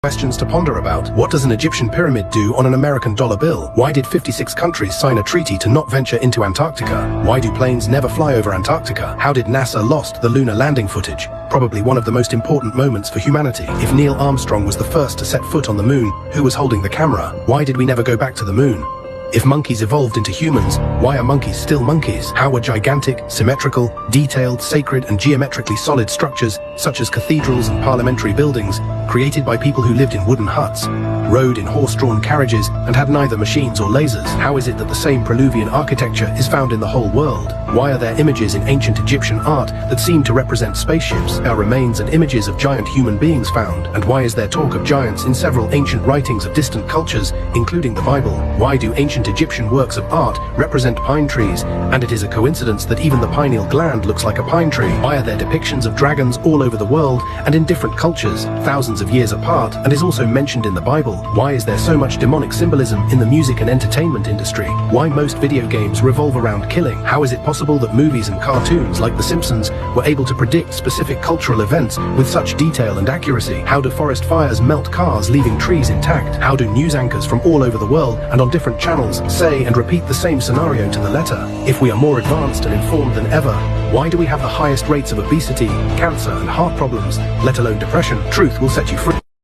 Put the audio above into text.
Questions to ponder about. What does an Egyptian pyramid do on an American dollar bill? Why did 56 countries sign a treaty to not venture into Antarctica? Why do planes never fly over Antarctica? How did NASA lost the lunar landing footage? Probably one of the most important moments for humanity. If Neil Armstrong was the first to set foot on the moon, who was holding the camera? Why did we never go back to the moon? If monkeys evolved into humans, why are monkeys still monkeys? How were gigantic, symmetrical, detailed, sacred and geometrically solid structures, such as cathedrals and parliamentary buildings, created by people who lived in wooden huts, rode in horse-drawn carriages, and had neither machines or lasers? How is it that the same Peruvian architecture is found in the whole world? Why are there images in ancient Egyptian art that seem to represent spaceships? Are remains and images of giant human beings found? And why is there talk of giants in several ancient writings of distant cultures, including the Bible? Why do ancient Egyptian works of art represent pine trees, and it is a coincidence that even the pineal gland looks like a pine tree? Why are there depictions of dragons all over the world and in different cultures, thousands of years apart, and is also mentioned in the Bible? Why is there so much demonic symbolism in the music and entertainment industry? Why most video games revolve around killing? How is it possible that movies and cartoons like The Simpsons were able to predict specific cultural events with such detail and accuracy? How do forest fires melt cars, leaving trees intact? How do news anchors from all over the world and on different channels say and repeat the same scenario to the letter? If we are more advanced and informed than ever, why do we have the highest rates of obesity, cancer and heart problems, let alone depression? Truth will set you free.